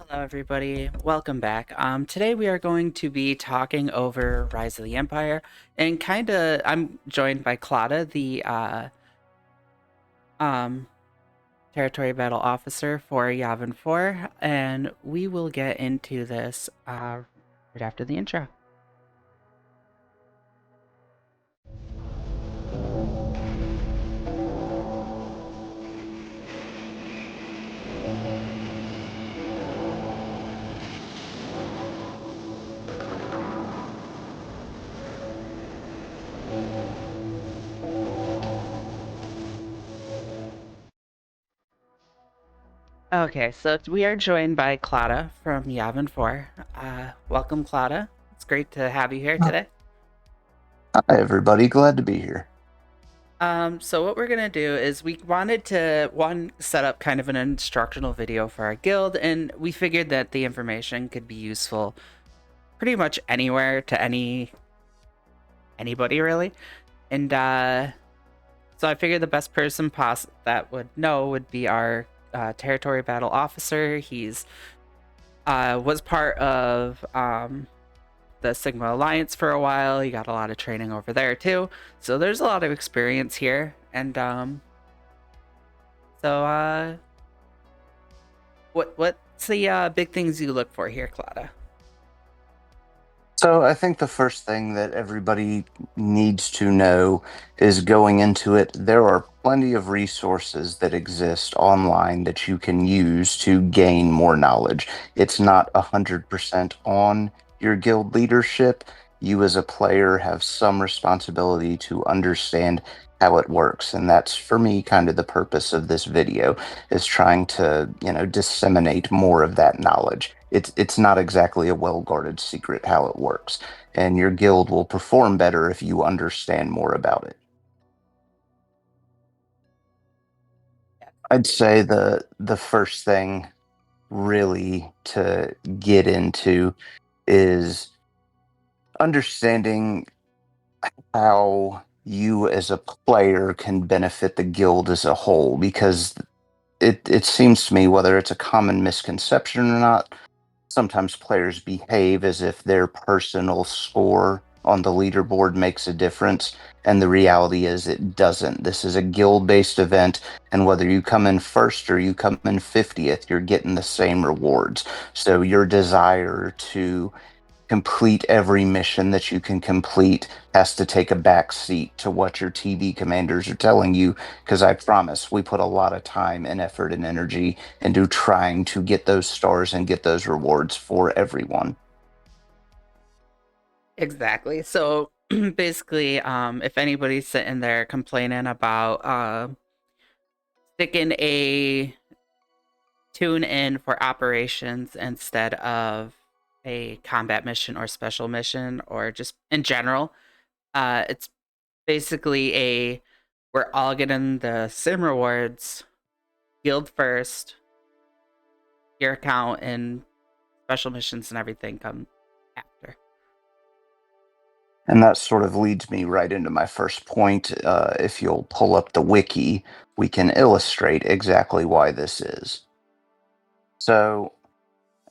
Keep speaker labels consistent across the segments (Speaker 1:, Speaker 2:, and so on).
Speaker 1: Hello, everybody. Welcome back. Today we are going to be talking over Rise of the Empire, and I'm joined by Clada, the um, territory battle officer for Yavin 4, and we will get into this right after the intro. Okay, so we are joined by Clada from Yavin 4. Welcome, Clada. It's great to have you here today.
Speaker 2: Hi, everybody. Glad to be here.
Speaker 1: So what we're gonna do is we wanted to set up kind of an instructional video for our guild, and we figured that the information could be useful pretty much anywhere to anybody really. And so I figured the best person that would know would be our territory battle officer. He's was part of the Sigma Alliance for a while. He got a lot of training over there too. So there's a lot of experience here, and so what's the big things you look for here, Claudia?
Speaker 2: So, I think the first thing that everybody needs to know is going into it, there are plenty of resources that exist online that you can use to gain more knowledge. It's not 100% on your guild leadership. You, as a player, have some responsibility to understand how it works. And that's, for me, kind of the purpose of this video, is trying to, disseminate more of that knowledge. It's not exactly a well-guarded secret how it works, and your guild will perform better if you understand more about it. I'd say the first thing really to get into is understanding how you as a player can benefit the guild as a whole, because it seems to me, whether it's a common misconception or not, sometimes players behave as if their personal score on the leaderboard makes a difference, and the reality is it doesn't. This is a guild-based event, and whether you come in first or you come in 50th, you're getting the same rewards. So your desire to complete every mission that you can complete has to take a back seat to what your TV commanders are telling you, because I promise we put a lot of time and effort and energy into trying to get those stars and get those rewards for everyone.
Speaker 1: Exactly. So basically, if anybody's sitting there complaining about sticking a tune in for operations instead of a combat mission or special mission or just in general, it's basically a we're all getting the sim rewards, guild first, your account and special missions and everything come after.
Speaker 2: And that sort of leads me right into my first point. If you'll pull up the wiki, we can illustrate exactly why this is. So,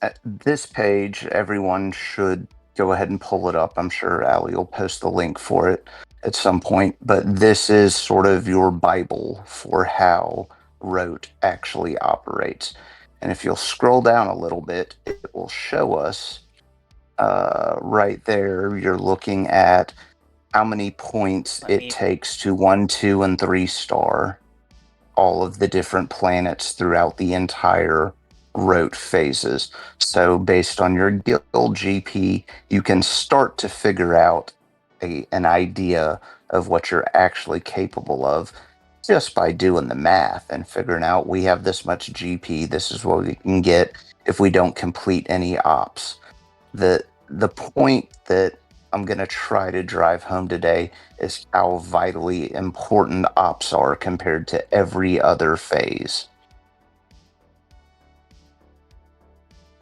Speaker 2: at this page, everyone should go ahead and pull it up. I'm sure Ali will post the link for it at some point, but this is sort of your Bible for how Rote actually operates. And if you'll scroll down a little bit, it will show us right there, you're looking at how many points
Speaker 1: Let
Speaker 2: it
Speaker 1: me
Speaker 2: takes to 1, 2, and 3 star all of the different planets throughout the entire rote phases. So, based on your guild GP, you can start to figure out an idea of what you're actually capable of just by doing the math and figuring out we have this much GP, this is what we can get if we don't complete any ops. The point that I'm going to try to drive home today is how vitally important ops are compared to every other phase.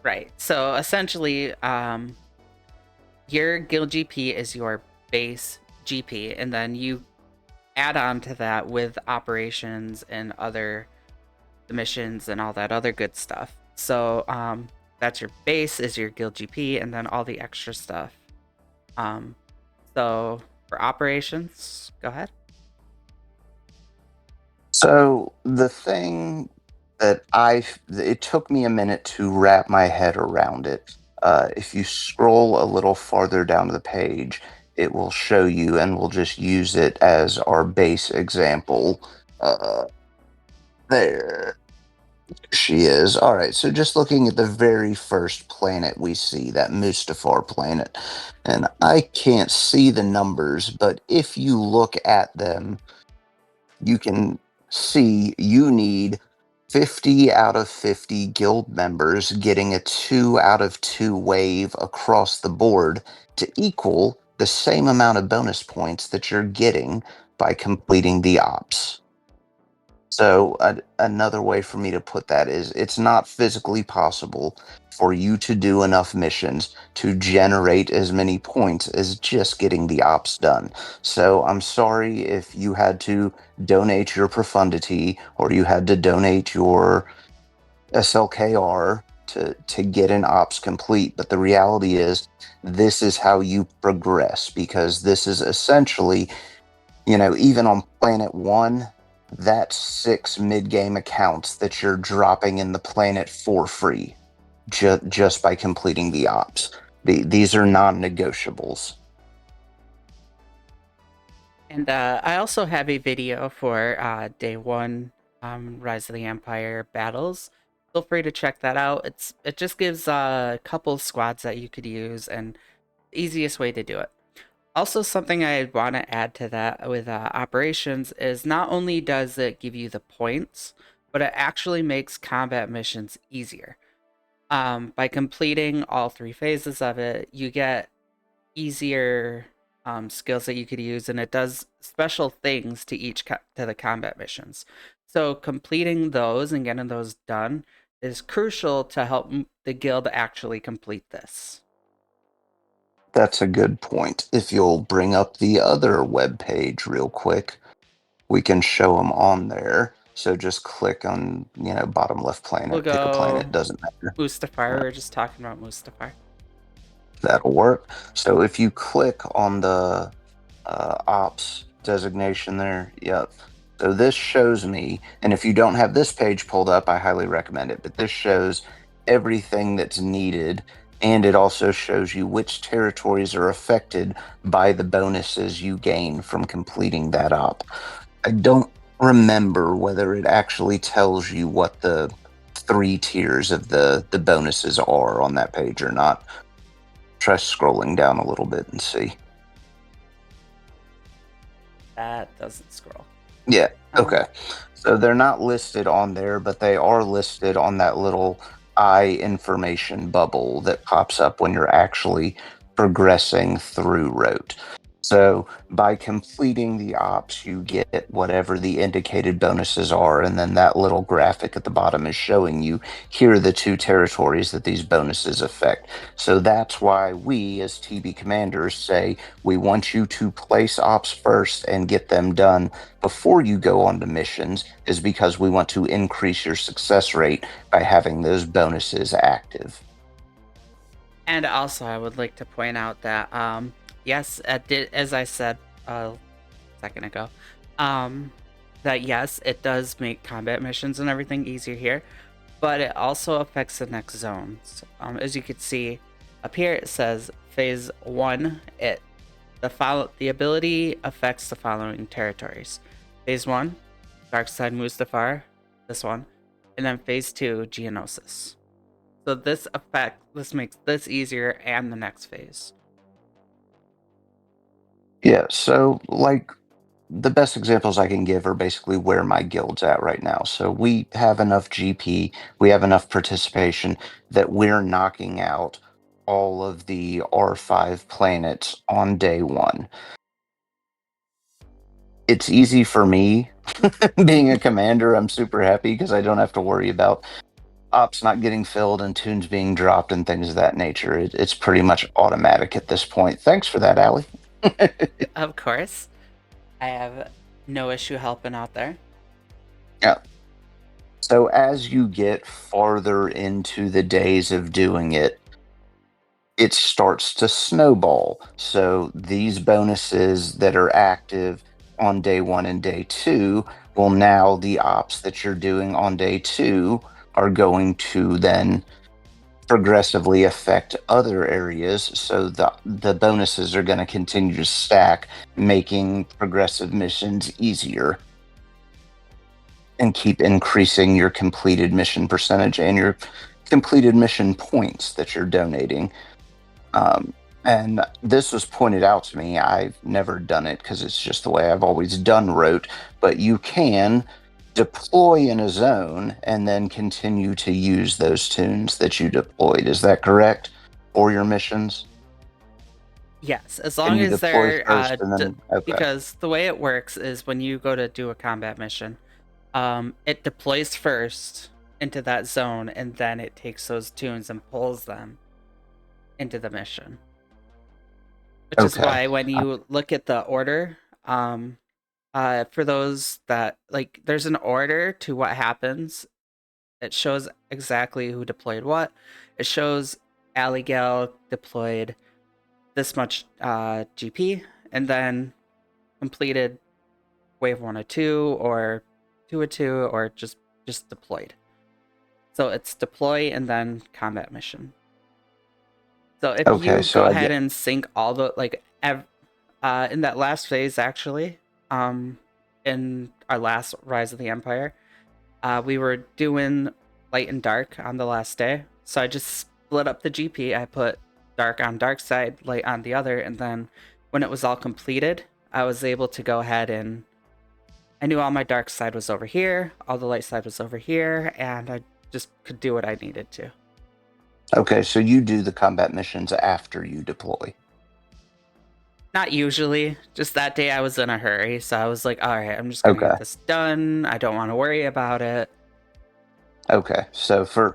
Speaker 1: right. So essentially, your guild GP is your base GP, and then you add on to that with operations and other the missions and all that other good stuff. So that's your base is your guild GP, and then all the extra stuff. Um, so for operations, go ahead.
Speaker 2: So the thing that it took me a minute to wrap my head around it. If you scroll a little farther down the page, it will show you, and we'll just use it as our base example. There she is. All right, so just looking at the very first planet we see, that Mustafar planet, and I can't see the numbers, but if you look at them, you can see you need 50 out of 50 guild members getting a 2 out of 2 wave across the board to equal the same amount of bonus points that you're getting by completing the ops. So another way for me to put that is it's not physically possible for you to do enough missions to generate as many points as just getting the ops done. So I'm sorry if you had to donate your profundity or you had to donate your SLKR to get an ops complete, but the reality is this is how you progress, because this is essentially, even on planet one, that's 6 mid-game accounts that you're dropping in the planet for free, just by completing the ops. These are non-negotiables.
Speaker 1: And I also have a video for day one Rise of the Empire battles. Feel free to check that out. It just gives a couple squads that you could use and the easiest way to do it. Also, something I want to add to that with operations is not only does it give you the points, but it actually makes combat missions easier. By completing all 3 phases of it, you get easier skills that you could use, and it does special things to to the combat missions. So completing those and getting those done is crucial to help the guild actually complete this.
Speaker 2: That's a good point. If you'll bring up the other web page real quick, we can show them on there. So just click on, bottom left
Speaker 1: We'll
Speaker 2: planet, pick a planet,
Speaker 1: go
Speaker 2: doesn't matter.
Speaker 1: Mustafar. We are just talking about Mustafar.
Speaker 2: That'll work. So if you click on the ops designation there, yep. So this shows me, and if you don't have this page pulled up, I highly recommend it, but this shows everything that's needed, and it also shows you which territories are affected by the bonuses you gain from completing that op. I don't remember whether it actually tells you what the 3 tiers of the bonuses are on that page or not. Try scrolling down a little bit and see.
Speaker 1: That doesn't scroll.
Speaker 2: Yeah,
Speaker 1: Um,
Speaker 2: okay. So they're not listed on there, but they are listed on that little information bubble that pops up when you're actually progressing through rote. So by completing the ops, you get whatever the indicated bonuses are, and then that little graphic at the bottom is showing you here are the 2 territories that these bonuses affect. So that's why we, as TB commanders, say we want you to place ops first and get them done before you go on to missions, is because we want to increase your success rate by having those bonuses active.
Speaker 1: and also, I would like to point out that yes, as I said a second ago, um, that yes, it does make combat missions and everything easier here, but it also affects the next zones. As you can see up here, it says phase 1. The ability affects the following territories: phase 1, Darkside Mustafar, this one, and then phase 2, Geonosis. So this makes this easier and the next phase.
Speaker 2: Yeah, so like the best examples I can give are basically where my guild's at right now. So we have enough GP, we have enough participation that we're knocking out all of the R5 planets on day 1. It's easy for me. Being a commander, I'm super happy because I don't have to worry about ops not getting filled and tunes being dropped and things of that nature. It's pretty much automatic at this point. Thanks for that, Allie.
Speaker 1: Of course, I have no issue helping out there.
Speaker 2: Yeah. So as you get farther into the days of doing it, it starts to snowball. So these bonuses that are active on day one and day two, well, now the ops that you're doing on day two are going to then progressively affect other areas. So the bonuses are going to continue to stack, making progressive missions easier and keep increasing your completed mission percentage and your completed mission points that you're donating. And this was pointed out to me. I've never done it because it's just the way I've always done rote, but you can deploy in a zone and then continue to use those tunes that you deployed. Is that correct? For your missions?
Speaker 1: Yes, as
Speaker 2: Can
Speaker 1: long
Speaker 2: you
Speaker 1: as
Speaker 2: deploy
Speaker 1: they're
Speaker 2: first and then okay.
Speaker 1: because the way it works is when you go to do a combat mission, it deploys first into that zone, and then it takes those tunes and pulls them into the mission. Which is
Speaker 2: Okay.
Speaker 1: why when you look at the order, for those that like, there's an order to what happens. It shows exactly who deployed what. It shows Aligal deployed this much GP, and then completed wave 1 or 2, or 2 or 2, or just deployed. So it's deploy and then combat mission. So if
Speaker 2: Okay,
Speaker 1: you
Speaker 2: so
Speaker 1: go
Speaker 2: I
Speaker 1: ahead
Speaker 2: get
Speaker 1: and sync all the in that last phase, actually, um, in our last Rise of the Empire, we were doing light and dark on the last day. So I just split up the GP. I put dark on dark side, light on the other, and then when it was all completed, I was able to go ahead and I knew all my dark side was over here, all the light side was over here, and I just could do what I needed to.
Speaker 2: okay, so you do the combat missions after you deploy.
Speaker 1: Not usually. Just that day I was in a hurry, so I was like, all right, I'm just gonna
Speaker 2: Okay.
Speaker 1: get this done. I don't want to worry about it.
Speaker 2: Okay, so for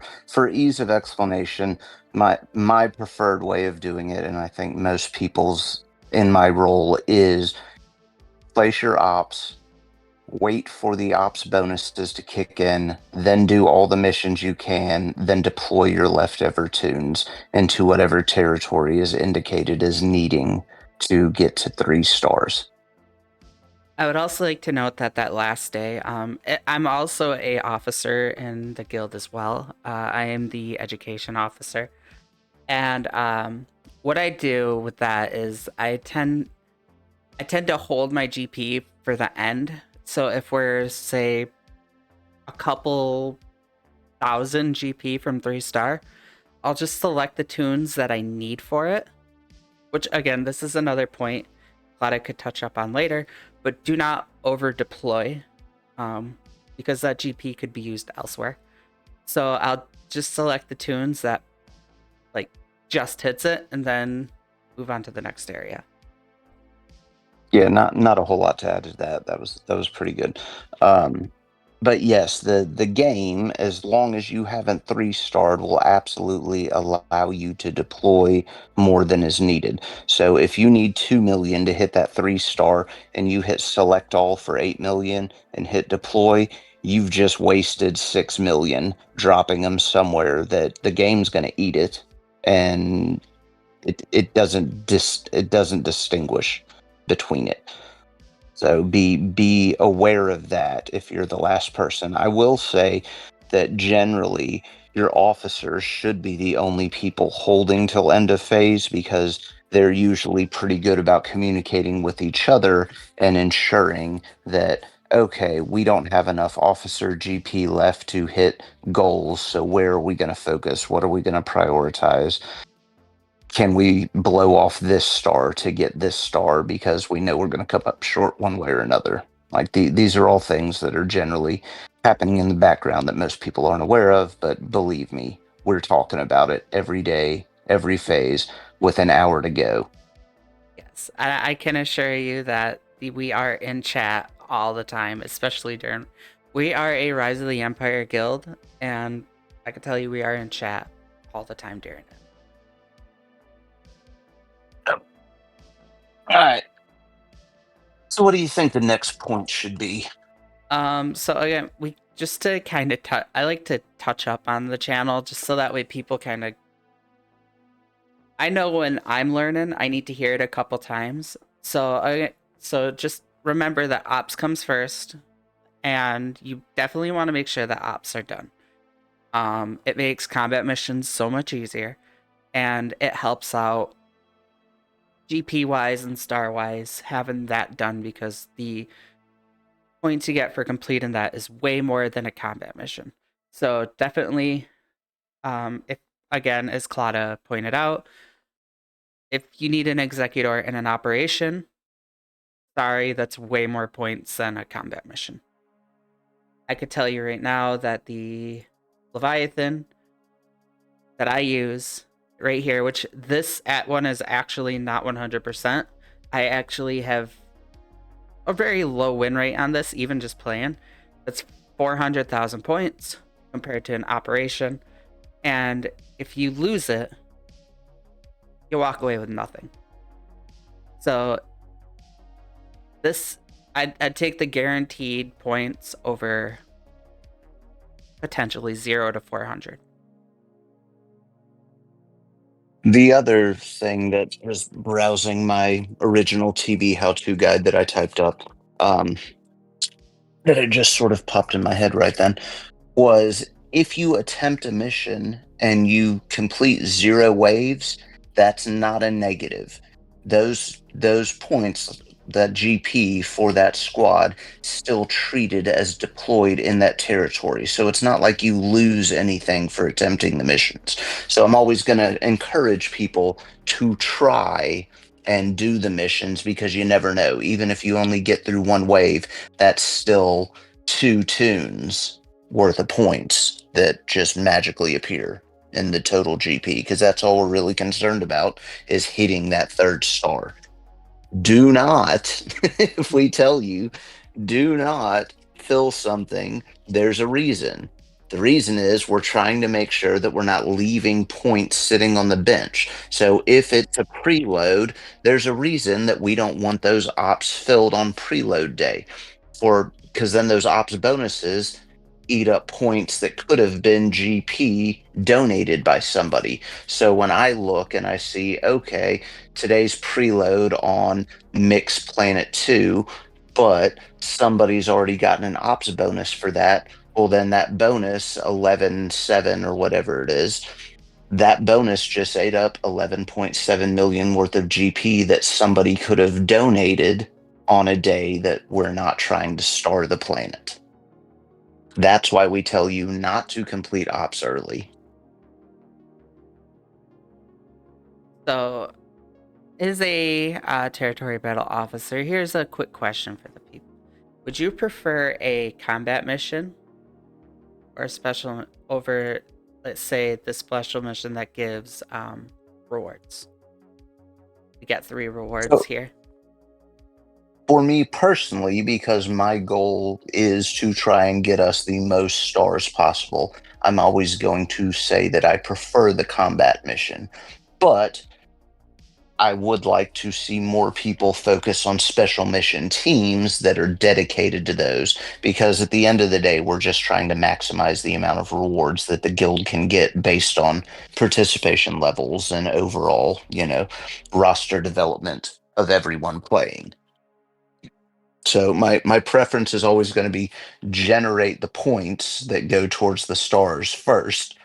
Speaker 2: ease of explanation, my preferred way of doing it, and I think most people's in my role is place your ops, wait for the ops bonuses to kick in, then do all the missions you can, then deploy your leftover tunes into whatever territory is indicated as needing to get to 3 stars.
Speaker 1: I would also like to note that that last day, I'm also a officer in the guild as well. I am the education officer, and what I do with that is I tend to hold my GP for the end. So if we're say a couple thousand GP from 3 star, I'll just select the tunes that I need for it. Which again, this is another point Clada could touch up on later, but do not over deploy, because that GP could be used elsewhere. So I'll just select the tunes that like just hits it, and then move on to the next area.
Speaker 2: Yeah, not a whole lot to add to that. That was pretty good. Um, but yes, the game, as long as you haven't 3 starred, will absolutely allow you to deploy more than is needed. So if you need 2 million to hit that 3 star and you hit select all for 8 million and hit deploy, you've just wasted 6 million dropping them somewhere that the game's going to eat it, and it doesn't distinguish between it. So be aware of that if you're the last person. I will say that generally your officers should be the only people holding till end of phase, because they're usually pretty good about communicating with each other and ensuring that okay, we don't have enough officer GP left to hit goals, so where are we going to focus? What are we going to prioritize? Can we blow off this star to get this star because we know we're going to come up short one way or another? Like these are all things that are generally happening in the background that most people aren't aware of, but believe me, we're talking about it every day, every phase, with an hour to go.
Speaker 1: Yes, I can assure you that we are in chat all the time, especially during. We are a Rise of the Empire guild, and I can tell you we are in chat all the time during it.
Speaker 2: All right. So what do you think the next point should be?
Speaker 1: So again, we just to kind of I like to touch up on the channel just so that way people kind of, I know when I'm learning, I need to hear it a couple times. So just remember that ops comes first, and you definitely want to make sure that ops are done. It makes combat missions so much easier, and it helps out GP wise and star wise having that done, because the points you get for completing that is way more than a combat mission. So definitely, if again, as Clada pointed out, if you need an executor in an operation, sorry, that's way more points than a combat mission. I could tell you right now that the Leviathan that I use right here, which this at one is actually not 100%. I actually have a very low win rate on this, even just playing. That's 400,000 points compared to an operation. And if you lose it, you walk away with nothing. So this, I'd take the guaranteed points over potentially 0 to 400.
Speaker 2: The other thing that was browsing my original TB how-to guide that I typed up, that it just sort of popped in my head right then, was if you attempt a mission and you complete 0 waves, that's not a negative. Those points, that GP for that squad, still treated as deployed in that territory. So it's not like you lose anything for attempting the missions. So I'm always going to encourage people to try and do the missions, because you never know. Even if you only get through 1 wave, that's still 2 tunes worth of points that just magically appear in the total GP, because that's all we're really concerned about, is hitting that 3rd star. Do not, if we tell you, do not fill something, there's a reason. The reason is we're trying to make sure that we're not leaving points sitting on the bench. So if it's a preload, there's a reason that we don't want those ops filled on preload day. Or because then those ops bonuses eat up points that could have been GP donated by somebody. So when I look and I see, okay, today's preload on Mix Planet 2, but somebody's already gotten an ops bonus for that, well, then that bonus, 11.7 or whatever it is, that bonus just ate up 11.7 million worth of GP that somebody could have donated on a day that we're not trying to star the planet. That's why we tell you not to complete ops early.
Speaker 1: So, as a territory battle officer, here's a quick question for the people. Would you prefer a combat mission or a special over, let's say, the special mission that gives rewards? We got 3 rewards
Speaker 2: So
Speaker 1: here.
Speaker 2: for me personally, because my goal is to try and get us the most stars possible, I'm always going to say that I prefer the combat mission. But I would like to see more people focus on special mission teams that are dedicated to those, because at the end of the day, we're just trying to maximize the amount of rewards that the guild can get based on participation levels and overall, roster development of everyone playing. So my preference is always going to be generate the points that go towards the stars first,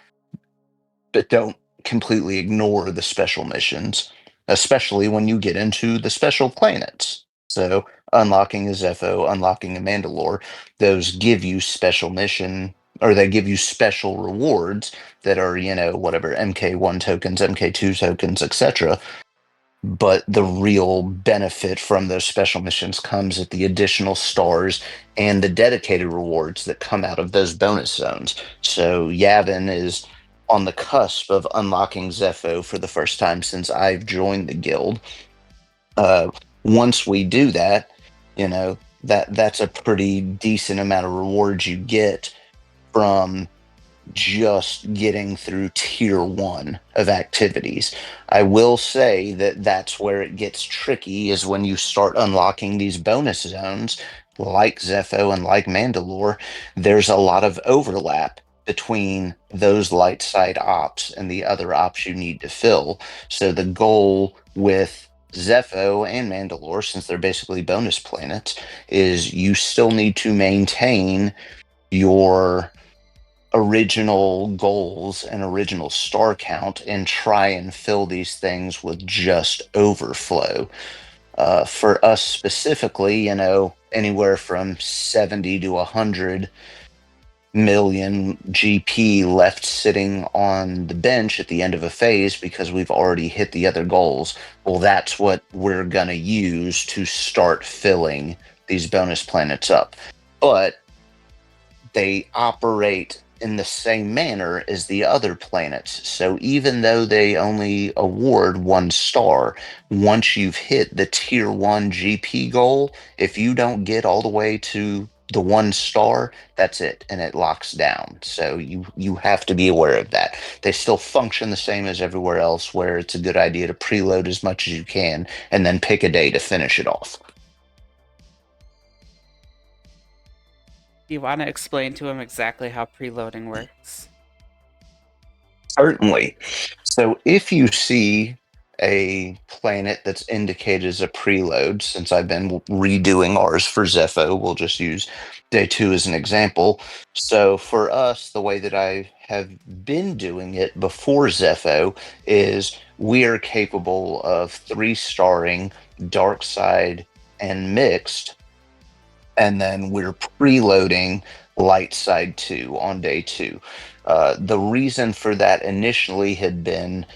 Speaker 2: but don't completely ignore the special missions, especially when you get into the special planets. So unlocking a Zepho, unlocking a Mandalore, those give you special mission, or they give you special rewards that are, whatever, MK1 tokens, MK2 tokens, etc. But the real benefit from those special missions comes at the additional stars and the dedicated rewards that come out of those bonus zones. So Yavin is on the cusp of unlocking Zepho for the first time since I've joined the guild. Once we do that, that's a pretty decent amount of rewards you get from just getting through tier 1 of activities. I will say that that's where it gets tricky, is when you start unlocking these bonus zones, like Zepho and like Mandalore, there's a lot of overlap between those light side ops and the other ops you need to fill. So the goal with Zepho and Mandalore, since they're basically bonus planets, is you still need to maintain your original goals and original star count and try and fill these things with just overflow. For us specifically, anywhere from 70 to 100 million GP left sitting on the bench at the end of a phase because we've already hit the other goals. Well, that's what we're going to use to start filling these bonus planets up. But they operate in the same manner as the other planets. So even though they only award 1 star, once you've hit the tier 1 GP goal, if you don't get all the way to the 1 star, that's it, and it locks down. So you have to be aware of that. They still function the same as everywhere else, where it's a good idea to preload as much as you can and then pick a day to finish it off.
Speaker 1: Do you want to explain to him exactly how preloading works?
Speaker 2: Certainly. So if you see a planet that's indicated as a preload, since I've been redoing ours for Zepho, we'll just use day 2 as an example. So for us, the way that I have been doing it before Zepho is we are capable of 3 starring dark side and mixed, and then we're preloading light side 2 on day 2. The reason for that initially had been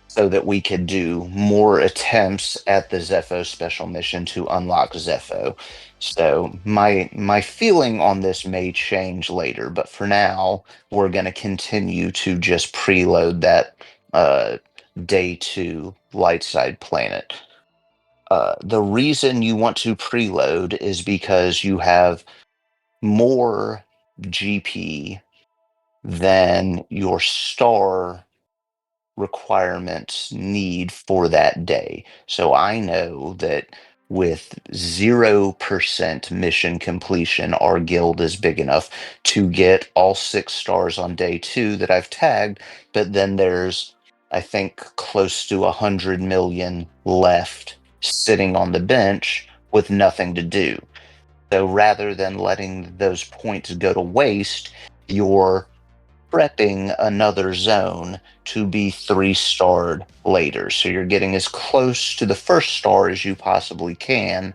Speaker 2: so that we could do more attempts at the Zepho special mission to unlock Zepho. So my feeling on this may change later, but for now we're going to continue to just preload that uh, day 2 light side planet. The reason you want to preload is because you have more GP than your star requirements need for that day. So I know that with 0% mission completion, our guild is big enough to get all 6 stars on day 2 that I've tagged, but then there's, I think, close to 100 million left sitting on the bench with nothing to do. So rather than letting those points go to waste, you're prepping another zone to be 3 starred later. So you're getting as close to the 1st star as you possibly can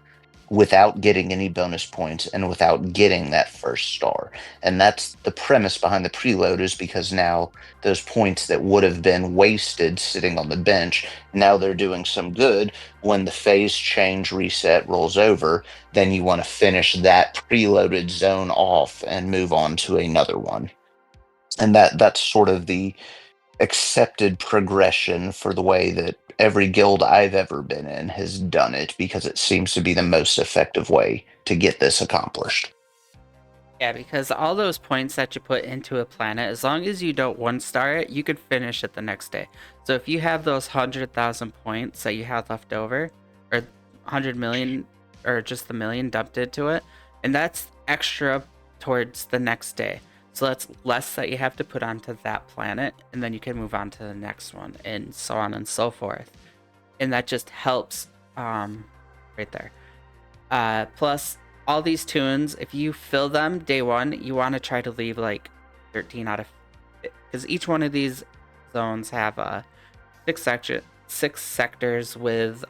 Speaker 2: without getting any bonus points and without getting that 1st star. And that's the premise behind the preload, is because now those points that would have been wasted sitting on the bench, now they're doing some good. When the phase change reset rolls over, then you want to finish that preloaded zone off and move on to another one. And that's sort of the accepted progression for the way that every guild I've ever been in has done it, because it seems to be the most effective way to get this accomplished.
Speaker 1: Yeah, because all those points that you put into a planet, as long as you don't 1 star it, you could finish it the next day. So if you have those 100,000 points that you have left over, or 100 million, or just the million dumped into it, and that's extra towards the next day. So that's less that you have to put onto that planet, and then you can move on to the next one, and so on and so forth. And that just helps right there. Plus, all these tunes, if you fill them day 1, you want to try to leave like 13 out of, because each one of these zones have 6 sectors with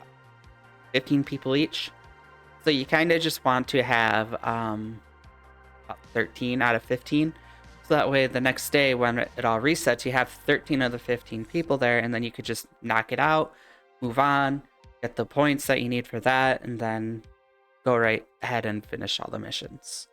Speaker 1: 15 people each. So you kind of just want to have about 13 out of 15. So that way, the next day when it all resets, you have 13 of the 15 people there, and then you could just knock it out, move on, get the points that you need for that, and then go right ahead and finish all the missions.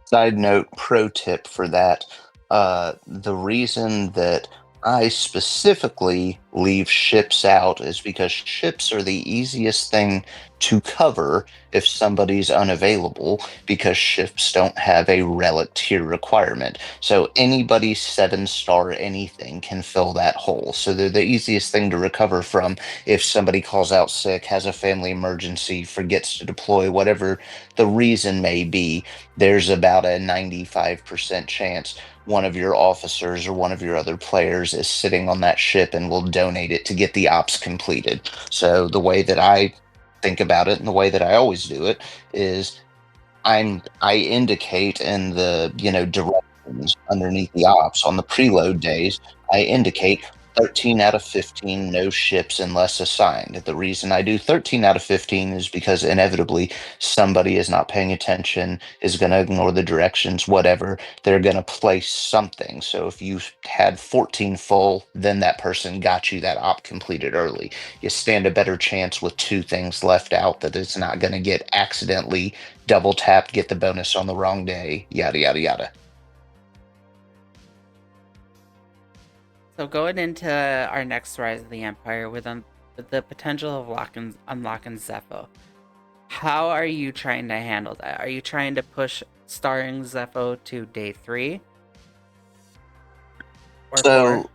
Speaker 2: Side note, pro tip for that: the reason that I specifically leave ships out is because ships are the easiest thing to cover if somebody's unavailable because ships don't have a relic tier requirement. So anybody 7-star anything can fill that hole. So they're the easiest thing to recover from if somebody calls out sick, has a family emergency, forgets to deploy, whatever the reason may be. There's about a 95% chance one of your officers or one of your other players is sitting on that ship and will donate it to get the ops completed. So the way that I think about it and the way that I always do it is I indicate in the directions underneath the ops on the preload days, I indicate 13 out of 15 no ships unless assigned. The reason I do 13 out of 15 is because inevitably somebody is not paying attention, is going to ignore the directions, whatever. They're going to place something. So if you had 14 full, then that person got you that op completed early. You stand a better chance with two things left out that it's not going to get accidentally double tapped, get the bonus on the wrong day, yada, yada, yada.
Speaker 1: So going into our next Rise of the Empire with the potential of unlocking Zepho, how are you trying to handle that? Are you trying to push starring Zepho to day 3 or 4?
Speaker 2: So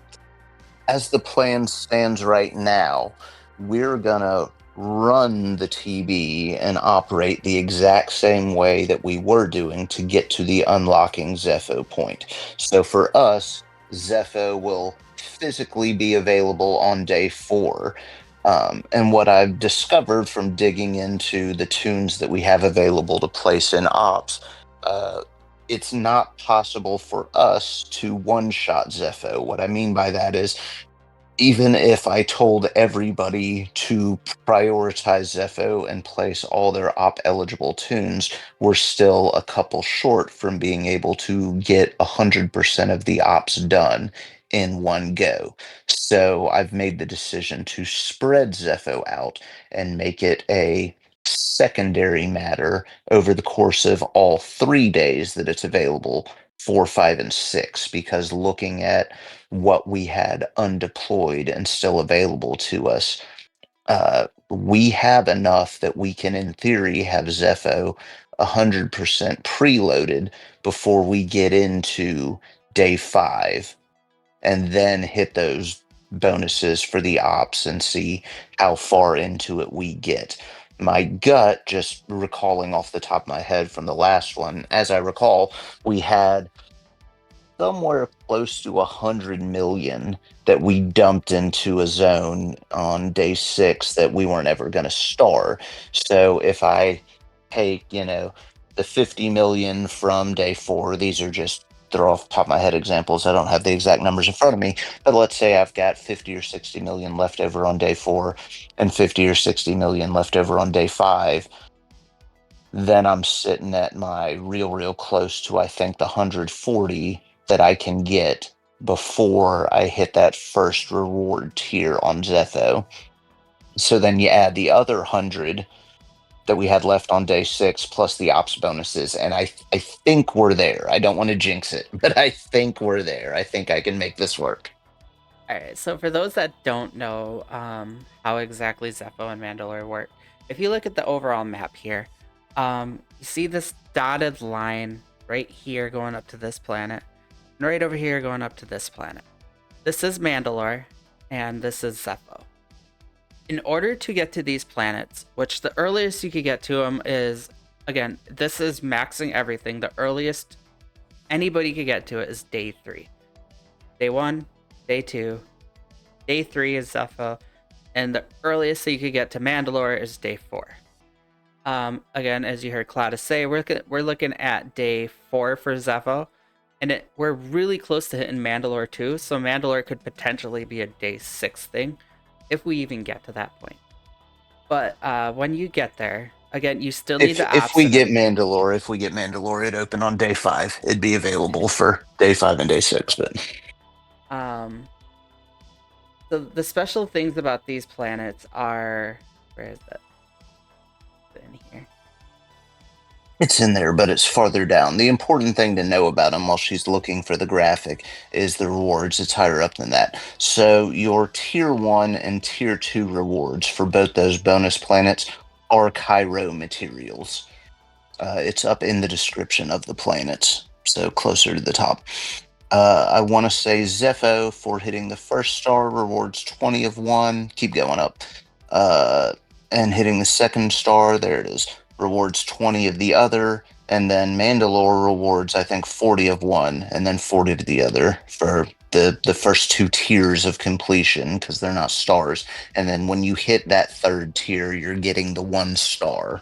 Speaker 2: as the plan stands right now, we're gonna run the TB and operate the exact same way that we were doing to get to the unlocking Zepho point. So for us, Zepho will physically be available on day 4. And what I've discovered from digging into the tunes that we have available to place in ops, uh, it's not possible for us to one-shot Zepho. What I mean by that is even if I told everybody to prioritize Zepho and place all their op eligible tunes, we're still a couple short from being able to get 100% of the ops done in one go. So I've made the decision to spread Zepho out and make it a secondary matter over the course of all 3 days that it's available, 4, 5, and 6, because looking at what we had undeployed and still available to us, we have enough that we can, in theory, have Zepho 100% preloaded before we get into day 5 and then hit those bonuses for the ops and see how far into it we get. My gut, just recalling off the top of my head from the last one, as I recall, we had somewhere close to 100 million that we dumped into a zone on day 6 that we weren't ever going to star. So if I take, the 50 million from day 4, these are just throw off the top of my head examples. I don't have the exact numbers in front of me, but let's say I've got 50 or 60 million left over on day 4 and 50 or 60 million left over on day 5, then I'm sitting at my real close to, I think, the 140 that I can get before I hit that first reward tier on Zetho. So then you add the other 100 that we had left on day 6 plus the ops bonuses, and I think we're there. I don't want to jinx it, but I think we're there. I think I can make this work.
Speaker 1: All right. So for those that don't know how exactly Zepho and Mandalore work, if you look at the overall map here, you see this dotted line right here going up to this planet, and right over here going up to this planet. This is Mandalore, and this is Zepho. In order to get to these planets, which the earliest you could get to them is, again, this is maxing everything. The earliest anybody could get to it is day 3. Day 1, day 2, day 3 is Zepho, and the earliest that you could get to Mandalore is day 4. Again, as you heard Clada say, we're looking at day 4 for Zepho, and we're really close to hitting Mandalore too. So Mandalore could potentially be a day 6 thing, if we even get to that point. But when you get there, again, you still need the
Speaker 2: If
Speaker 1: ops
Speaker 2: we
Speaker 1: and
Speaker 2: get
Speaker 1: everything.
Speaker 2: Mandalore, it open on day 5. It'd be available for day 5 and day 6, but
Speaker 1: Um, so the special things about these planets are, where is that? In here.
Speaker 2: it's in there, but it's farther down. The important thing to know about them while she's looking for the graphic is the rewards. It's higher up than that. So your tier 1 and tier 2 rewards for both those bonus planets are Cairo materials. It's up in the description of the planets, so closer to the top. I want to say Zepho for hitting the first star rewards 20 of one. Keep going up. And hitting the second star, there it is, rewards 20 of the other. And then Mandalore rewards, I think, 40 of one, and then 40 to the other for the first two tiers of completion, because they're not stars. And then when you hit that third tier, you're getting the 1 star.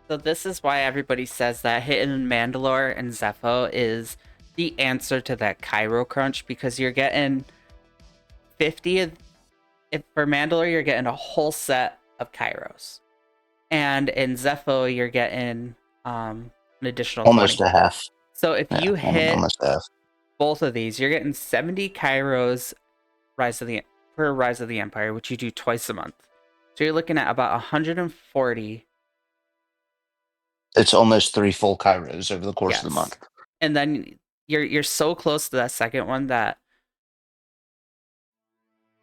Speaker 1: So this is why everybody says that hitting Mandalore and Zepho is the answer to that Cairo crunch, because you're getting 50 of, if for Mandalore you're getting a whole set of Kairos. And in Zepho you're getting an additional
Speaker 2: Almost
Speaker 1: 20.
Speaker 2: a half.
Speaker 1: So if
Speaker 2: Yeah,
Speaker 1: you hit
Speaker 2: almost a half.
Speaker 1: both of these, you're getting 70 Kairos for Rise of the Empire, which you do twice a month. So you're looking at about 140.
Speaker 2: It's almost 3 full Kairos over the course of the
Speaker 1: Yes.
Speaker 2: month.
Speaker 1: And then you're so close to that second one that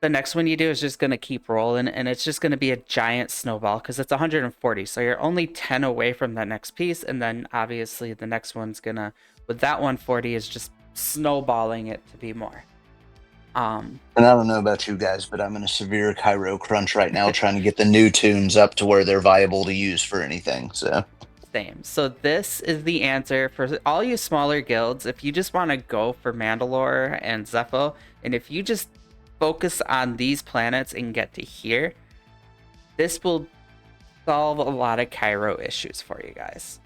Speaker 1: the next one you do is just going to keep rolling, and it's just going to be a giant snowball because it's 140. So you're only 10 away from that next piece. And then obviously the next one's going to, with that 140, is just snowballing it to be more.
Speaker 2: And I don't know about you guys, but I'm in a severe Cairo crunch right now trying to get the new tunes up to where they're viable to use for anything. So
Speaker 1: Same. So this is the answer for all you smaller guilds. If you just want to go for Mandalore and Zepho, and if you just focus on these planets and get to here, this will solve a lot of Cairo issues for you guys.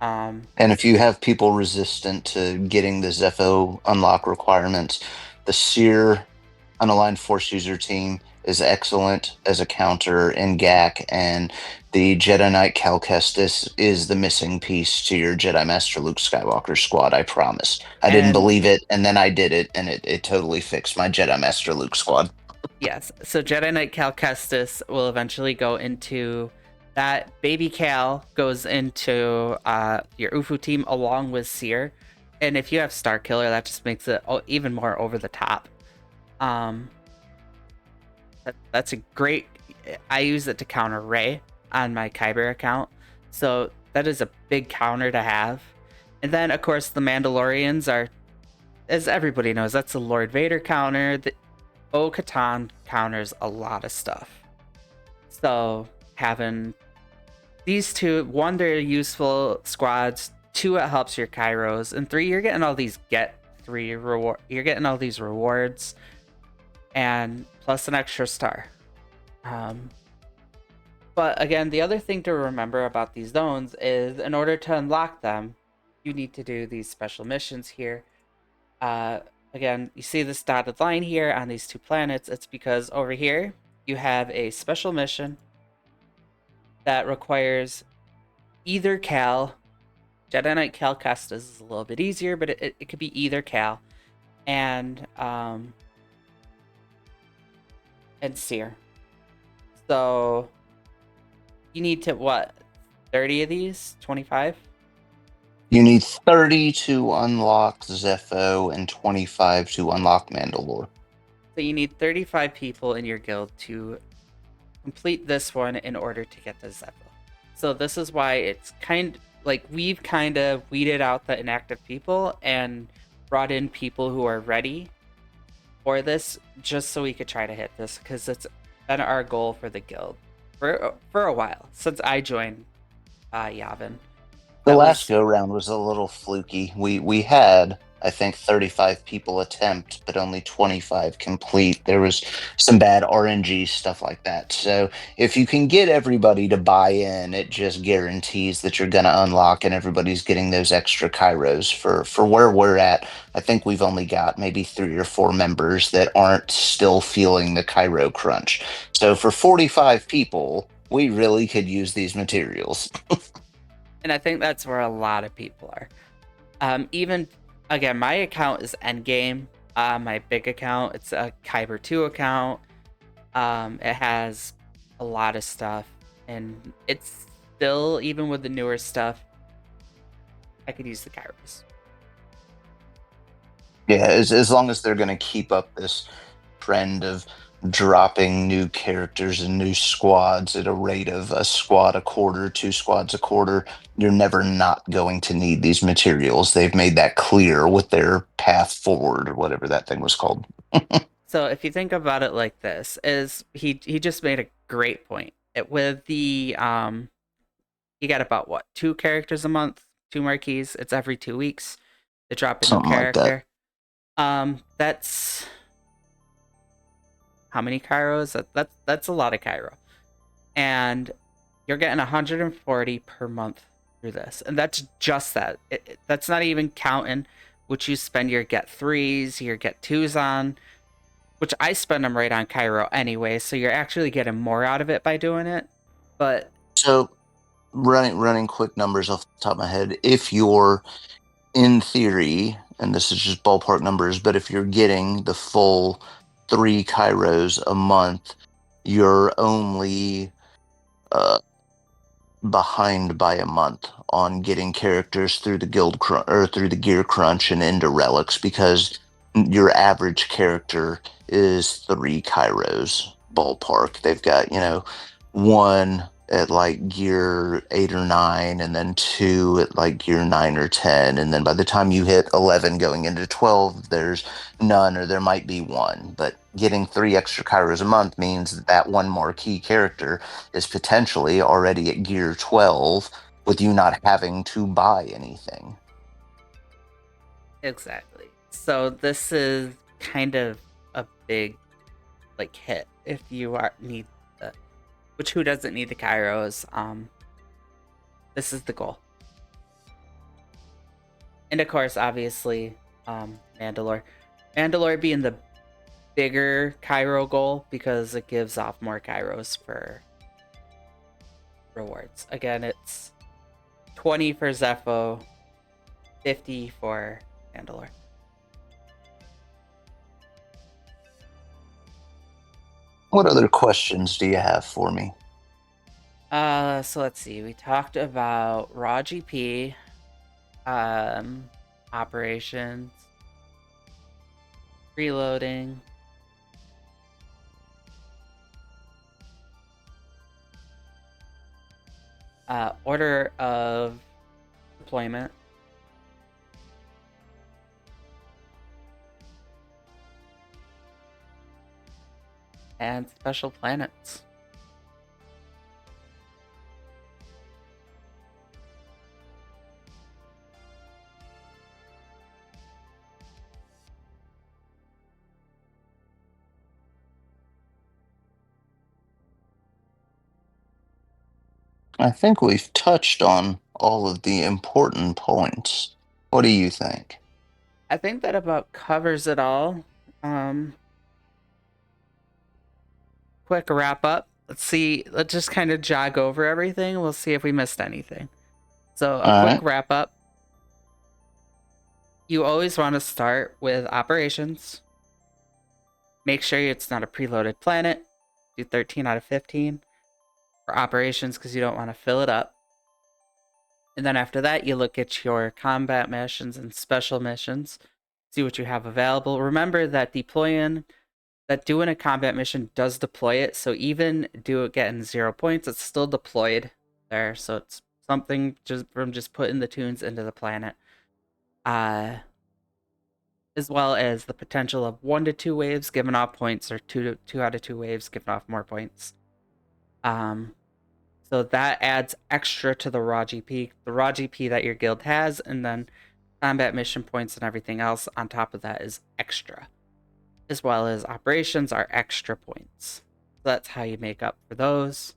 Speaker 2: and if you have people resistant to getting the Zepho unlock requirements, the Seer unaligned force user team is excellent as a counter in GAC, and the Jedi Knight Cal Kestis is the missing piece to your Jedi Master Luke Skywalker squad, I promise. I didn't
Speaker 1: And
Speaker 2: believe it, and then I did it, and it totally fixed my Jedi Master Luke squad.
Speaker 1: yes, so Jedi Knight Cal Kestis will eventually go into that. Baby Cal goes into your Ufu team along with Seer. And if you have Star Killer, that just makes it even more over the top. That's a great. I use it to counter Rey on my Kyber account, so that is a big counter to have. And then of course the Mandalorians are, as everybody knows, that's a Lord Vader counter. The Bo-Katan counters a lot of stuff. So having these two, one, they're useful squads. Two, it helps your Kairos, and three, you're getting all these You're getting all these rewards, and plus an extra star. But again, the other thing to remember about these zones is, in order to unlock them, you need to do these special missions here. Again, you see this dotted line here on these two planets. It's because over here you have a special mission that requires either Cal. Jedi Knight Cal Kestis is a little bit easier, but it could be either Cal and Seer. So you need to, what, 30 of these? 25?
Speaker 2: You need 30 to unlock Zepho and 25 to unlock Mandalore.
Speaker 1: So you need 35 people in your guild to complete this one in order to get the Zepho. So this is why it's kind of like we've kind of weeded out the inactive people and brought in people who are ready for this, just so we could try to hit this, because it's been our goal for the guild for a while since I joined Yavin.
Speaker 2: The
Speaker 1: That
Speaker 2: last
Speaker 1: was
Speaker 2: go round was a little fluky. We had, I think, 35 people attempt, but only 25 complete. There was some bad RNG stuff like that. So if you can get everybody to buy in, it just guarantees that you're going to unlock and everybody's getting those extra Kairos. For where we're at, I think we've only got maybe 3 or 4 members that aren't still feeling the Cairo crunch. So for 45 people, we really could use these materials.
Speaker 1: and I think that's where a lot of people are. Even again, my account is endgame. My big account, it's a Kyber 2 account. It has a lot of stuff, and it's still, even with the newer stuff, I could use the Kairos.
Speaker 2: Yeah, as long as they're going to keep up this trend of dropping new characters and new squads at a rate of a squad a quarter, two squads a quarter, you're never not going to need these materials. They've made that clear with their path forward or whatever that thing was called.
Speaker 1: So if you think about it like this, is he just made a great point. With the you get about what, two characters a month, two marquees. It's every 2 weeks. They drop a new
Speaker 2: Something like that.
Speaker 1: character. That's how many Kairos? That's a lot of Cairo, and you're getting 140 per month through this, and that's just that. That's not even counting what you spend your get threes, your get twos on, which I spend them right on Cairo anyway. So you're actually getting more out of it by doing it. But
Speaker 2: So running quick numbers off the top of my head, if you're in theory, and this is just ballpark numbers, but if you're getting the full 3 Kairos a month, you're only uh, behind by a month on getting characters through the or through the gear crunch and into relics because your average character is 3 Kairos ballpark. They've got, one at like gear 8 or 9, and then two at like gear 9 or 10. And then by the time you hit 11 going into 12, there's none, or there might be one. But getting 3 extra Kairos a month means that that one marquee character is potentially already at gear 12 with you not having to buy anything.
Speaker 1: exactly. So this is kind of a big like hit if you are need the, which who doesn't need the Kairos? This is the goal. And of course, obviously, Mandalore. Mandalore being the bigger Cairo goal because it gives off more Kairos for rewards. Again, it's 20 for Zepho, 50 for Mandalore.
Speaker 2: What other questions do you have for me?
Speaker 1: So let's see. We talked about raw GP, um, operations, reloading, order of deployment, and special planets.
Speaker 2: I think we've touched on all of the important points. What do you think?
Speaker 1: I think that about covers it all. Um, Quick wrap up. Let's see. Let's just kind of jog over everything. We'll see if we missed anything. So, a
Speaker 2: All
Speaker 1: quick
Speaker 2: right.
Speaker 1: wrap up. You always want to start with operations. Make sure it's not a preloaded planet. Do 13 out of 15 for operations because you don't want to fill it up. And then after that, you look at your combat missions and special missions, see what you have available. Remember that doing a combat mission does deploy it. So even do it getting 0 points, it's still deployed there. So it's something just from just putting the tunes into the planet. As well as the potential of 1 to 2 waves giving off points, or two out of 2 waves giving off more points. So that adds extra to the raw GP that your guild has, and then combat mission points and everything else on top of that is extra, as well as operations are extra points. So that's how you make up for those.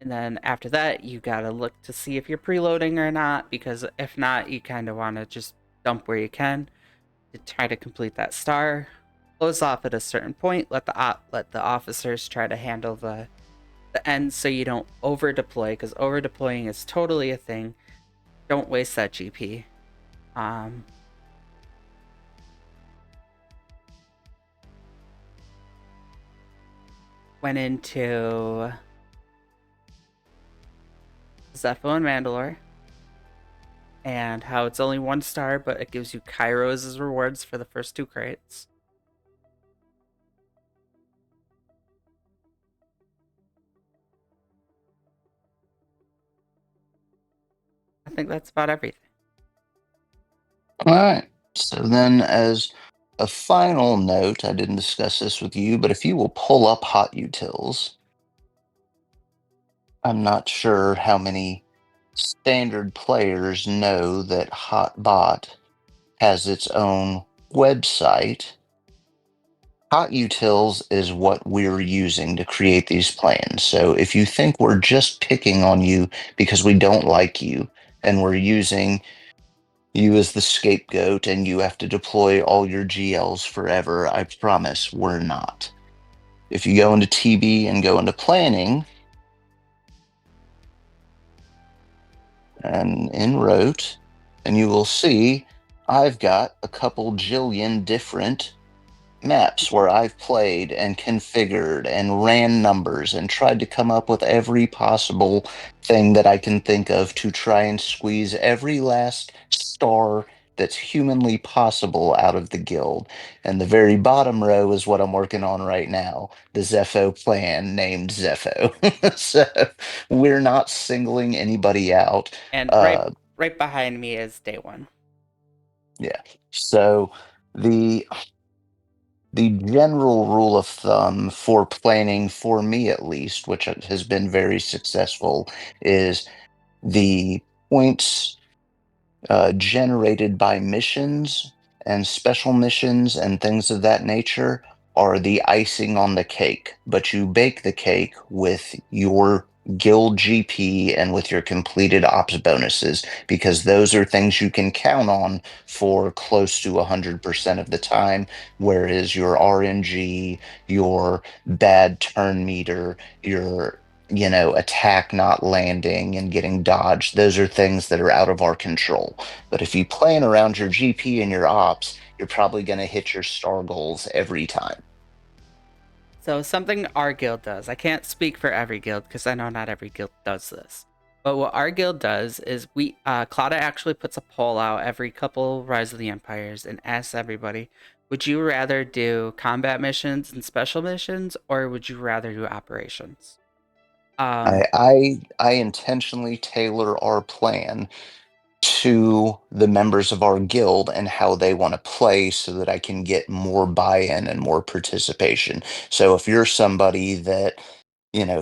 Speaker 1: And then after that, you gotta look to see if you're preloading or not, because if not, you kind of want to just dump where you can to try to complete that star. Close off at a certain point. Let the officers try to handle the end so you don't over deploy, because over deploying is totally a thing. Don't waste that GP. Went into Zepho and Mandalore, and how it's only 1 star, but it gives you Kairos as rewards for the first 2 crates. I think that's about everything.
Speaker 2: All right. So then, as a final note, I didn't discuss this with you, but if you will pull up Hot Utils, I'm not sure how many standard players know that Hotbot has its own website. Hot Utils is what we're using to create these plans. So if you think we're just picking on you because we don't like you and we're using you as the scapegoat and you have to deploy all your GLs forever, I promise we're not. If you go into TB and go into planning and in rote, and you will see I've got a couple jillion different maps where I've played and configured and ran numbers and tried to come up with every possible thing that I can think of to try and squeeze every last star that's humanly possible out of the guild. And the very bottom row is what I'm working on right now, the Zepho plan named Zepho. So we're not singling anybody out.
Speaker 1: And
Speaker 2: Uh,
Speaker 1: right behind me is day one.
Speaker 2: yeah. So the the general rule of thumb for planning, for me at least, which has been very successful, is the points generated by missions and special missions and things of that nature are the icing on the cake. But you bake the cake with your guild GP and with your completed ops bonuses because those are things you can count on for close to 100% of the time. Whereas your RNG, your bad turn meter, your attack not landing and getting dodged. Those are things that are out of our control. But if you plan around your GP and your ops, you're probably going to hit your star goals every time.
Speaker 1: So something our guild does. I can't speak for every guild because I know not every guild does this. But what our guild does is we Clada actually puts a poll out every couple Rise of the Empires and asks everybody, would you rather do combat missions and special missions or would you rather do operations? Um
Speaker 2: I intentionally tailor our plan to the members of our guild and how they want to play so that I can get more buy-in and more participation. So if you're somebody that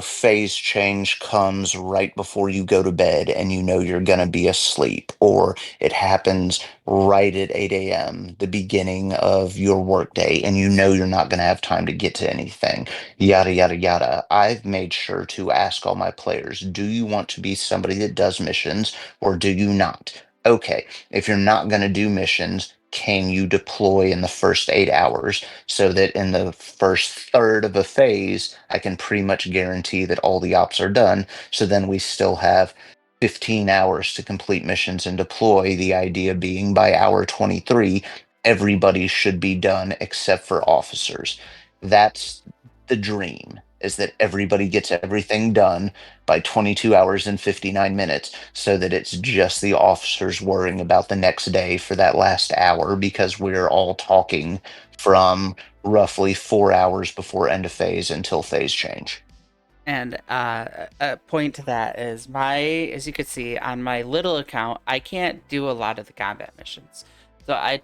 Speaker 2: phase change comes right before you go to bed and you know you're going to be asleep, or it happens right at 8 a.m., the beginning of your workday, and you know you're not going to have time to get to anything, yada, yada, yada. I've made sure to ask all my players, do you want to be somebody that does missions or do you not? Okay, if you're not going to do missions, can you deploy in the first 8 hours so that in the first third of a phase, I can pretty much guarantee that all the ops are done. So then we still have 15 hours to complete missions and deploy. The idea being by hour 23, everybody should be done except for officers. That's the dream, is that everybody gets everything done by 22 hours and 59 minutes so that it's just the officers worrying about the next day for that last hour because we're all talking from roughly 4 hours before end of phase until phase change.
Speaker 1: And a point to that is as you can see on my little account, I can't do a lot of the combat missions. So I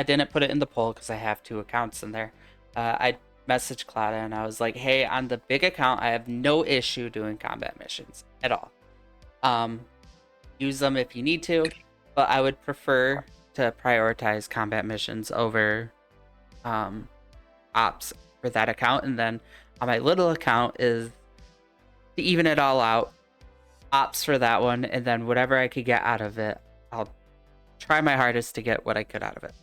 Speaker 1: didn't put it in the poll because I have two accounts in there. I messaged Clada and I was like, hey, on the big account, I have no issue doing combat missions at all. Um, use them if you need to, but I would prefer to prioritize combat missions over um, ops for that account. And then on my little account is to even it all out, ops for that one, and then whatever I could get out of it, I'll try my hardest to get what I could out of it.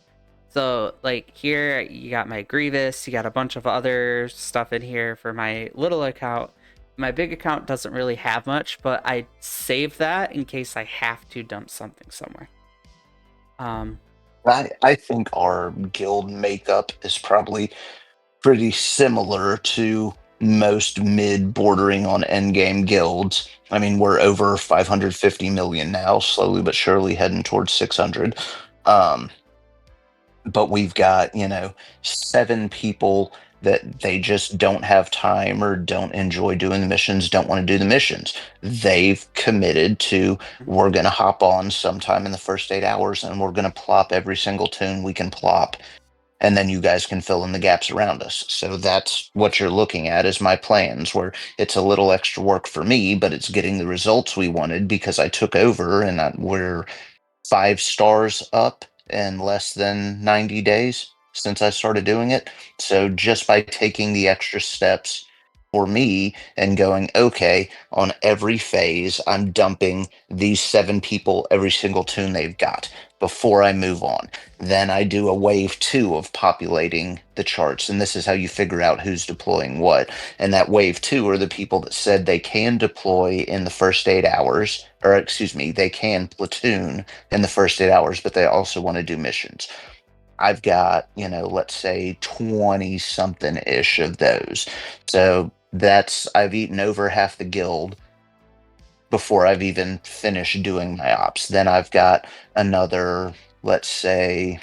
Speaker 1: So, like here, you got my Grievous, you got a bunch of other stuff in here for my little account. My big account doesn't really have much, but I save that in case I have to dump something somewhere. Um,
Speaker 2: I think our guild makeup is probably pretty similar to most mid bordering on endgame guilds. I mean, we're over 550 million now, slowly but surely heading towards 600. Um, but we've got, 7 people that they just don't have time or don't enjoy doing the missions, don't want to do the missions. They've committed to,
Speaker 1: Mhm.
Speaker 2: we're going to hop on sometime in the first 8 hours and we're going to plop every single tune we can plop. And then you guys can fill in the gaps around us. So that's what you're looking at is my plans, where it's a little extra work for me, but it's getting the results we wanted because I took over and we're 5 stars up in less than 90 days since I started doing it. So just by taking the extra steps for me and going, okay, on every phase, I'm dumping these 7 people every single tune they've got before I move on. Then I do a wave 2 of populating the charts. And this is how you figure out who's deploying what. And that wave 2 are the people that said they can deploy in the first 8 hours, or excuse me, they can platoon in the first 8 hours, but they also want to do missions. I've got, let's say 20 something ish of those. So I've eaten over half the guild before I've even finished doing my ops. Then I've got another, let's say,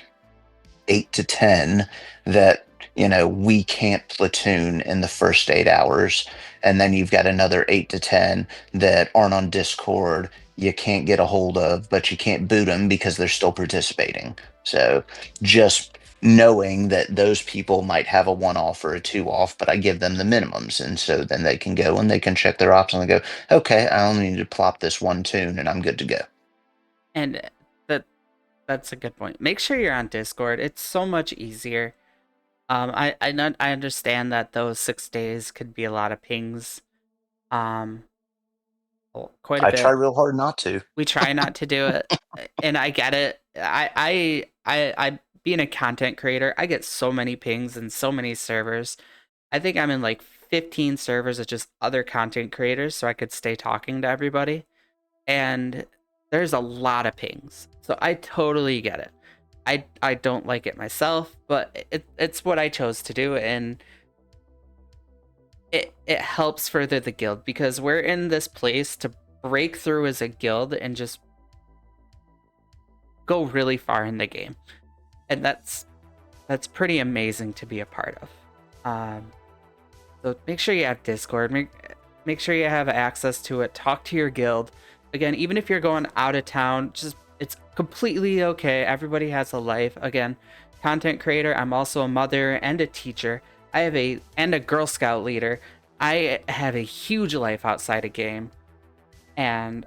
Speaker 2: 8 to 10 that we can't platoon in the first 8 hours, and then you've got another 8 to 10 that aren't on Discord, you can't get a hold of, but you can't boot them because they're still participating. So just knowing that those people might have a 1 off or a 2 off, but I give them the minimums, and so then they can go and they can check their ops and they go, okay, I only need to plop this one tune and I'm good to go.
Speaker 1: And that that's a good point. Make sure you're on Discord. It's so much easier. I understand that those 6 days could be a lot of pings. Um, quite a
Speaker 2: I try
Speaker 1: bit.
Speaker 2: real hard not to.
Speaker 1: We try not to do it, and I get it. I being a content creator, I get so many pings and so many servers. I think I'm in like 15 servers of just other content creators, so I could stay talking to everybody. And there's a lot of pings, so I totally get it. I don't like it myself, but it's what I chose to do, and it helps further the guild because we're in this place to break through as a guild and just go really far in the game, and that's pretty amazing to be a part of. So make sure you have Discord. Make sure you have access to it. Talk to your guild. Again, even if you're going out of town, just it's completely okay. Everybody has a life. Again, content creator. I'm also a mother and a teacher. I have a Girl Scout leader. I have a huge life outside of game, and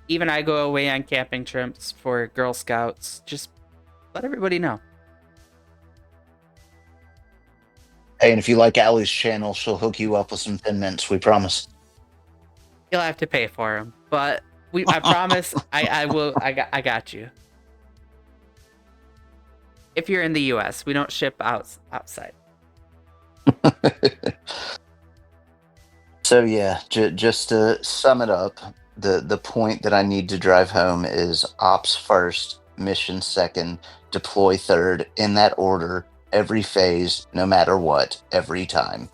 Speaker 1: even I go away on camping trips for Girl Scouts. Just let everybody know.
Speaker 2: Hey, and if you like Allie's channel, she'll hook you up with some Thin Mints, we promise.
Speaker 1: You'll have to pay for them, but I promise I will. I got you. If you're in the U.S., we don't ship outside.
Speaker 2: So yeah, just to sum it up, the point that I need to drive home is ops first, mission second, deploy third, in that order, every phase, no matter what, every time.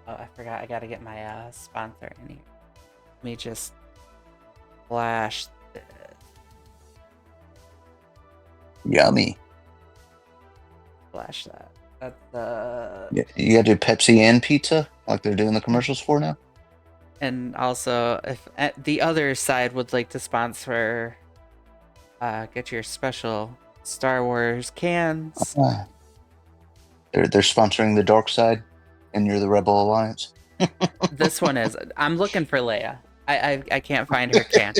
Speaker 1: Oh, I forgot. I gotta get my sponsor in here. Let me just flash this.
Speaker 2: Yummy.
Speaker 1: Flash that. That's the
Speaker 2: You gotta do Pepsi and pizza like they're doing the commercials for now.
Speaker 1: and also if the other side would like to sponsor, get your special Star Wars cans.
Speaker 2: Ah, they're sponsoring the dark side, and you're the Rebel Alliance.
Speaker 1: This one is. I'm looking for Leia. I can't find her can.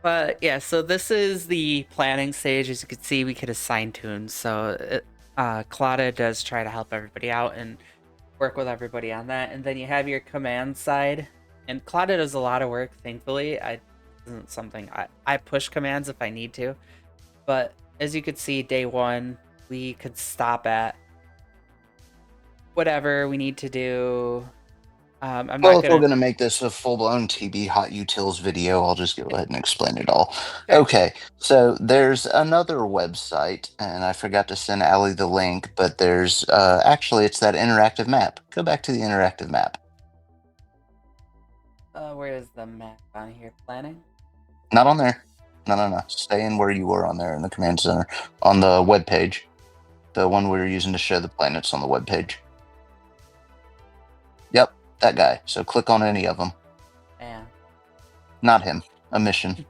Speaker 1: But yeah, so this is the planning stage. As you can see, we could assign tunes. So Clada does try to help everybody out and work with everybody on that. And then you have your command side. And Clada does a lot of work, thankfully. Isn't something I push commands if I need to. But as you could see, day one, we could stop at whatever we need to do. I'm
Speaker 2: Well,
Speaker 1: not
Speaker 2: if we're
Speaker 1: gonna.
Speaker 2: going to make this a full blown TB Hot Utils video, I'll just go ahead and explain it all.
Speaker 1: Okay.
Speaker 2: Okay, so there's another website, and I forgot to send Allie the link, but there's actually it's that interactive map. Go back to the interactive map.
Speaker 1: Where is the map on here? Planning?
Speaker 2: Not on there. No, no, no. Stay in where you were on there in the command center on the web page. The one we were using to show the planets on the web page. Yep, that guy. So click on any of them.
Speaker 1: Yeah.
Speaker 2: Not him. A mission.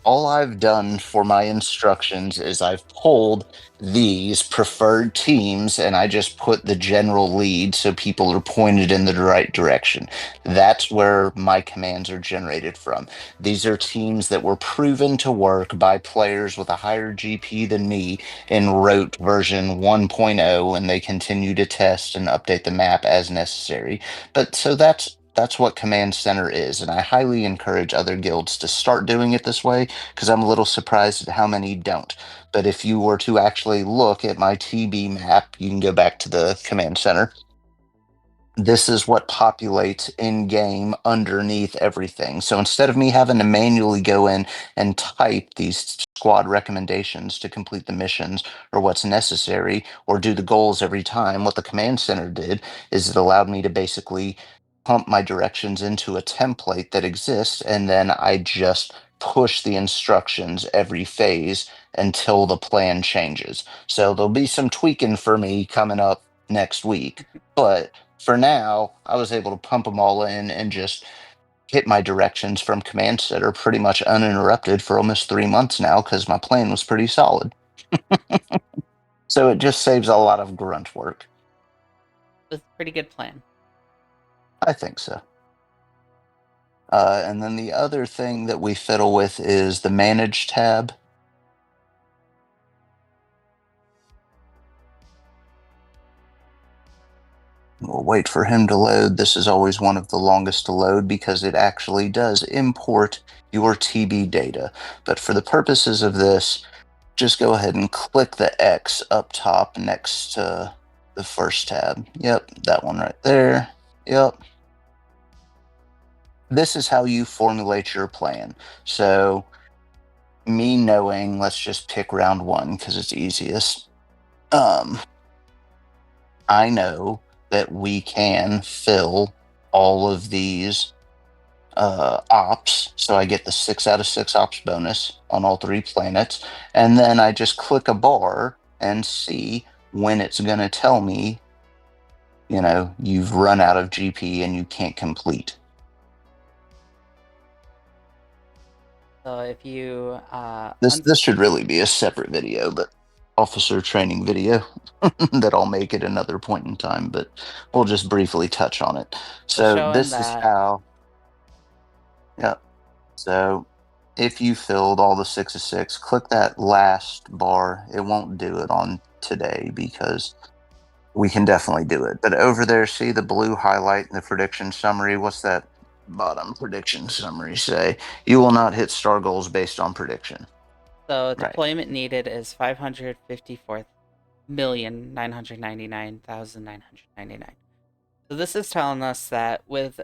Speaker 2: All I've done for my instructions is I've pulled these preferred teams and I just put the general lead so people are pointed in the right direction. That's where my commands are generated from. These are teams that were proven to work by players with a higher GP than me in Rote version 1.0, and they continue to test and update the map as necessary. But so that's what Command Center is, and I highly encourage other guilds to start doing it this way because I'm a little surprised at how many don't. But if you were to actually look at my TB map, you can go back to the Command Center. This is what populates in game underneath everything. So instead of me having to manually go in and type these squad recommendations to complete the missions or what's necessary or do the goals every time, what the command center did is it allowed me to basically pump my directions into a template that exists, and then I just push the instructions every phase until the plan changes. So there'll be some tweaking for me coming up next week, but for now, I was able to pump them all in and just hit my directions from command center pretty much uninterrupted for almost 3 months now because my plan was pretty solid. So it just saves a lot of grunt work.
Speaker 1: That's a pretty good plan.
Speaker 2: I think so. And then the other thing that we fiddle with is the manage tab. We'll wait for him to load. This is always one of the longest to load because it actually does import your TB data. But for the purposes of this, just go ahead and click the X up top next to the first tab. Yep, that one right there. Yep. This is how you formulate your plan. So, me knowing, let's just pick round one because it's easiest. I know that we can fill all of these ops. So I get the 6 out of 6 ops bonus on all 3 planets. And then I just click a bar and see when it's going to tell me, you've run out of GP and you can't complete.
Speaker 1: So if you
Speaker 2: This should really be a separate video, but officer training video that I'll make at another point in time, but we'll just briefly touch on it. So
Speaker 1: showing
Speaker 2: this is
Speaker 1: that
Speaker 2: how, yeah. So if you filled all the 6 of 6, click that last bar. It won't do it on today because we can definitely do it. But over there, see the blue highlight in the prediction summary? What's that bottom prediction summary say? You will not hit star goals based on prediction.
Speaker 1: so
Speaker 2: Right.
Speaker 1: deployment needed is 554,999,999. So this is telling us that with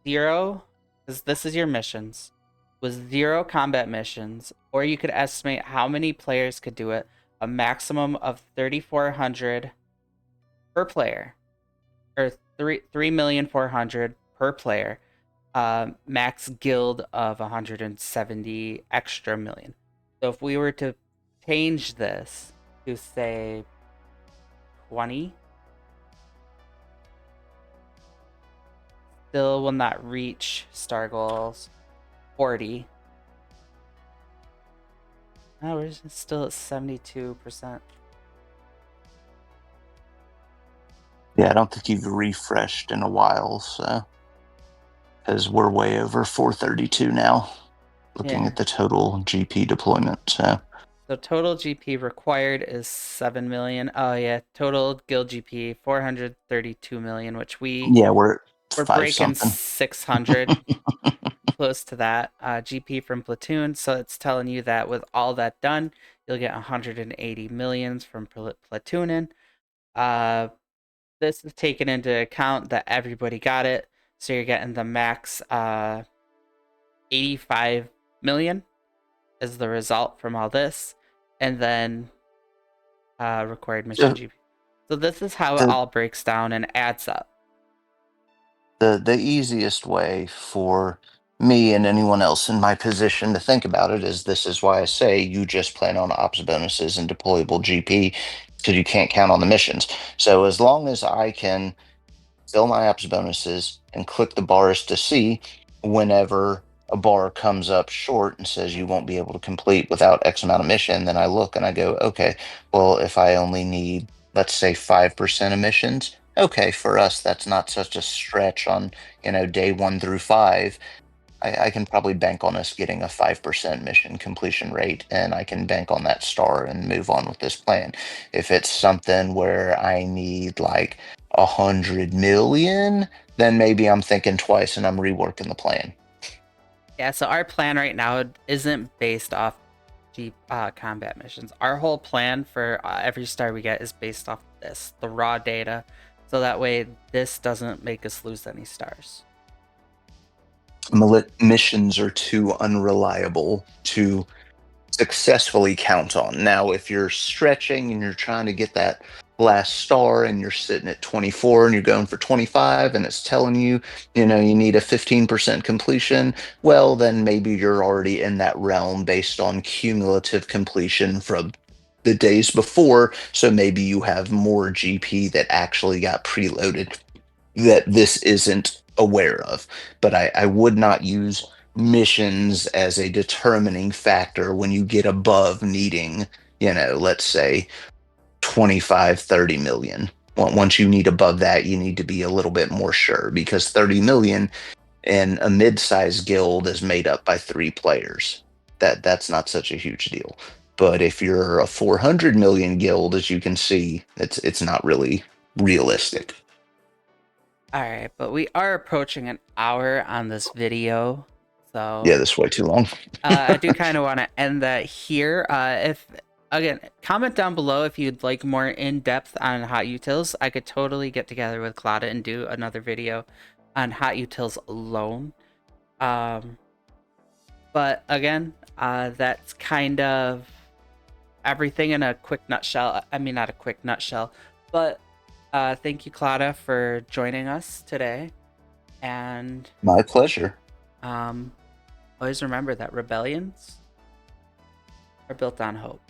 Speaker 1: zero, because this is your missions, with 0 combat missions, or you could estimate how many players could do it, a maximum of 3,400 per player, or 3,400,000 per player. Max guild of 170 extra million. So if we were to change this to say 20, still will not reach star goals. 40. Oh, we're still at 72%.
Speaker 2: Yeah, I don't think you've refreshed in a while, so because we're way over 432 now, looking
Speaker 1: Yeah.
Speaker 2: at the total GP deployment.
Speaker 1: So total GP required is 7 million. Oh yeah, total guild GP 432 million, which
Speaker 2: Yeah, we're at
Speaker 1: we're
Speaker 2: five
Speaker 1: breaking
Speaker 2: something.
Speaker 1: 600, close to that. GP from platoon, so it's telling you that with all that done, you'll get 180 millions from platooning. Uh, this is taken into account that everybody got it, so you're getting the max 85 million is the result from all this, and then required mission
Speaker 2: So
Speaker 1: GP. So this is how it
Speaker 2: the
Speaker 1: all breaks down and adds up.
Speaker 2: the easiest way for me and anyone else in my position to think about it is this is why I say you just plan on ops bonuses and deployable GP because you can't count on the missions. So as long as I can fill my ops bonuses and click the bars to see whenever a bar comes up short and says you won't be able to complete without X amount of mission, then I look and I go, okay, well, if I only need, let's say 5% of missions, okay, for us, that's not such a stretch on, day 1 through 5. I can probably bank on us getting a 5% mission completion rate, and I can bank on that star and move on with this plan. If it's something where I need like 100 million, then maybe I'm thinking twice and I'm reworking the plan.
Speaker 1: Yeah, so our plan right now isn't based off combat missions. Our whole plan for every star we get is based off this, the raw data, so that way this doesn't make us lose any stars.
Speaker 2: Missions are too unreliable to successfully count on. Now, if you're stretching and you're trying to get that last star and you're sitting at 24 and you're going for 25 and it's telling you, you need a 15% completion, well, then maybe you're already in that realm based on cumulative completion from the days before. So maybe you have more GP that actually got preloaded that this isn't aware of. But I would not use missions as a determining factor when you get above needing, let's say 25, 30 million. Once you need above that, you need to be a little bit more sure because 30 million in a mid-sized guild is made up by 3 players. That's not such a huge deal. But if you're a 400 million guild, as you can see, it's not really realistic.
Speaker 1: All right, but we are approaching an hour on this video, so
Speaker 2: Yeah, this is way too long.
Speaker 1: I do kind of want to end that here. If again, comment down below if you'd like more in depth on hot utils. I could totally get together with Clada and do another video on hot utils alone. Um, but again, that's kind of everything in a quick nutshell. I mean, not a quick nutshell, but thank you, Clada, for joining us today. And
Speaker 2: My pleasure.
Speaker 1: always remember that rebellions are built on hope.